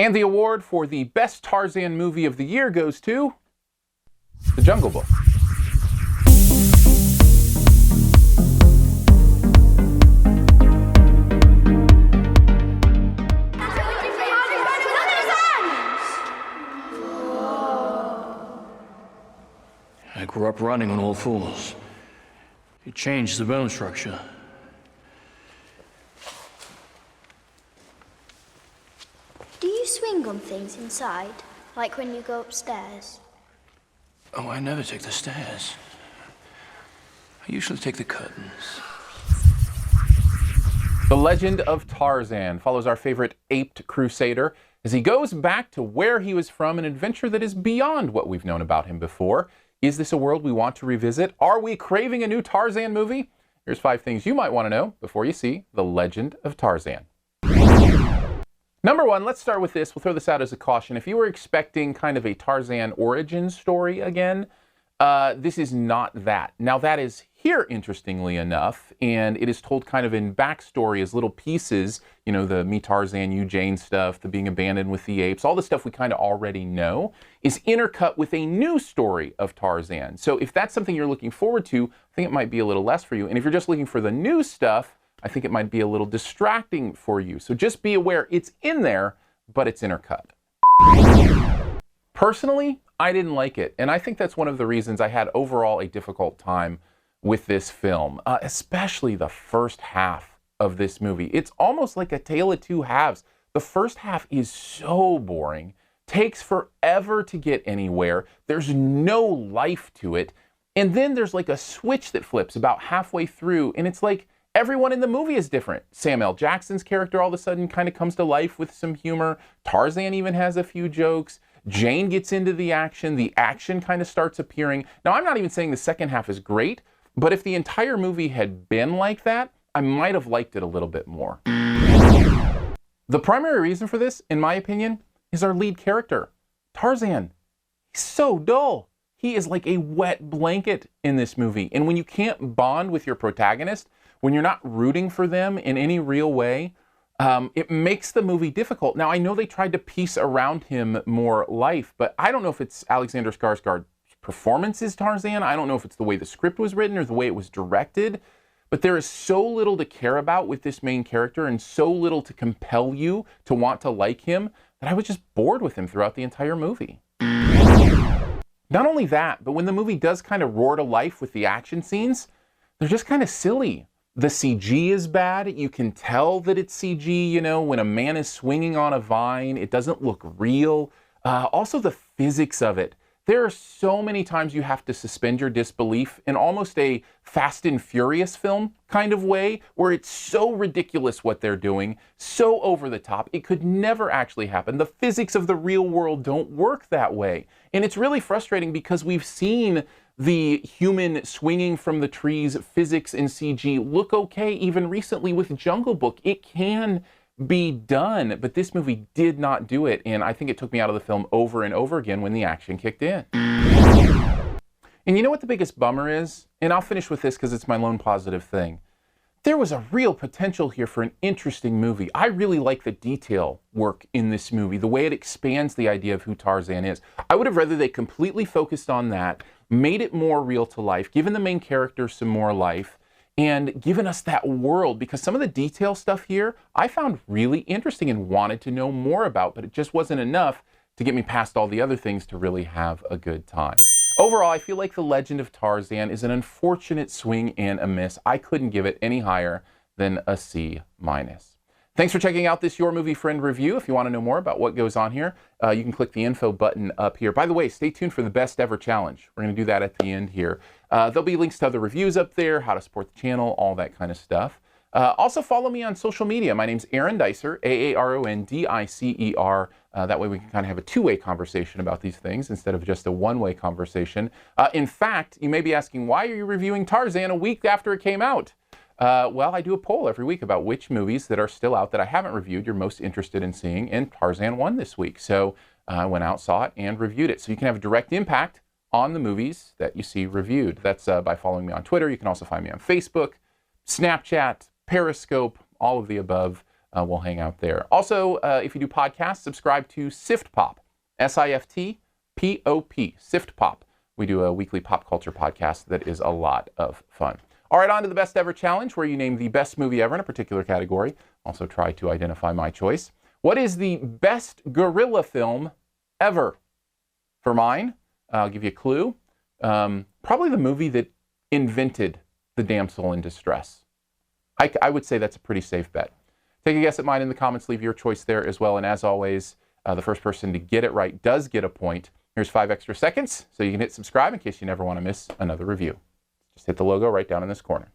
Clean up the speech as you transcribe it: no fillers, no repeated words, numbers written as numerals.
And the award for the best Tarzan movie of the year goes to The Jungle Book. I grew up running on all fours. It changed the bone structure. Do you swing on things inside, like when you go upstairs? Oh, I never take the stairs. I usually take the curtains. The Legend of Tarzan follows our favorite aped crusader as he goes back to where he was from, an adventure that is beyond what we've known about him before. Is this a world we want to revisit? Are we craving a new Tarzan movie? Here's 5 things you might want to know before you see The Legend of Tarzan. Number 1, let's start with this. We'll throw this out as a caution. If you were expecting kind of a Tarzan origin story again, this is not that. Now that is here, interestingly enough, and it is told kind of in backstory as little pieces, you know, the me Tarzan, you Jane stuff, the being abandoned with the apes, all the stuff we kind of already know is intercut with a new story of Tarzan. So if that's something you're looking forward to, I think it might be a little less for you. And if you're just looking for the new stuff, I think it might be a little distracting for you. So just be aware it's in there, but it's intercut. Personally, I didn't like it. And I think that's one of the reasons I had overall a difficult time with this film, especially the first half of this movie. It's almost like a tale of two halves. The first half is so boring, takes forever to get anywhere. There's no life to it. And then there's like a switch that flips about halfway through, and it's like everyone in the movie is different. Samuel L. Jackson's character all of a sudden kind of comes to life with some humor. Tarzan even has a few jokes. Jane gets into the action kind of starts appearing. Now, I'm not even saying the second half is great, but if the entire movie had been like that, I might have liked it a little bit more. The primary reason for this, in my opinion, is our lead character, Tarzan. He's so dull. He is like a wet blanket in this movie. And when you can't bond with your protagonist, when you're not rooting for them in any real way, it makes the movie difficult. Now, I know they tried to piece around him more life, but I don't know if it's Alexander Skarsgård's performance as Tarzan. I don't know if it's the way the script was written or the way it was directed, but there is so little to care about with this main character and so little to compel you to want to like him that I was just bored with him throughout the entire movie. Not only that, but when the movie does kind of roar to life with the action scenes, they're just kind of silly. The CG is bad. You can tell that it's CG, you know, when a man is swinging on a vine, it doesn't look real. Also the physics of it. There are so many times you have to suspend your disbelief in almost a Fast and Furious film kind of way, where it's so ridiculous what they're doing, so over the top, it could never actually happen. The physics of the real world don't work that way. And it's really frustrating because we've seen the human swinging from the trees physics in CG look okay even recently with Jungle Book. It can be done, but this movie did not do it, and I think it took me out of the film over and over again when the action kicked in. And you know what the biggest bummer is? And I'll finish with this because it's my lone positive thing. There was a real potential here for an interesting movie. I really like the detail work in this movie, the way it expands the idea of who Tarzan is. I would have rather they completely focused on that, made it more real to life, given the main character some more life, and given us that world, because some of the detail stuff here I found really interesting and wanted to know more about, but it just wasn't enough to get me past all the other things to really have a good time. Overall, I feel like The Legend of Tarzan is an unfortunate swing and a miss. I couldn't give it any higher than a C-. Thanks for checking out this Your Movie Friend review. If you want to know more about what goes on here, you can click the info button up here. By the way, stay tuned for the best ever challenge. We're going to do that at the end here. There'll be links to other reviews up there, how to support the channel, all that kind of stuff. Also follow me on social media. My name's Aaron Dicer, Aarondicer. That way we can kind of have a two-way conversation about these things instead of just a one-way conversation. In fact, you may be asking, why are you reviewing Tarzan a week after it came out? Well, I do a poll every week about which movies that are still out that I haven't reviewed you're most interested in seeing, and Tarzan won this week. So I went out, saw it, and reviewed it. So you can have a direct impact on the movies that you see reviewed. That's by following me on Twitter. You can also find me on Facebook, Snapchat, Periscope, all of the above. we'll hang out there. Also, if you do podcasts, subscribe to SiftPop, SiftPop, SiftPop. We do a weekly pop culture podcast that is a lot of fun. All right, on to the Best Ever Challenge, where you name the best movie ever in a particular category. Also try to identify my choice. What is the best gorilla film ever? For mine, I'll give you a clue. Probably the movie that invented the damsel in distress. I would say that's a pretty safe bet. Take a guess at mine in the comments. Leave your choice there as well. And as always, the first person to get it right does get a point. Here's 5 extra seconds so you can hit subscribe in case you never want to miss another review. Just hit the logo right down in this corner.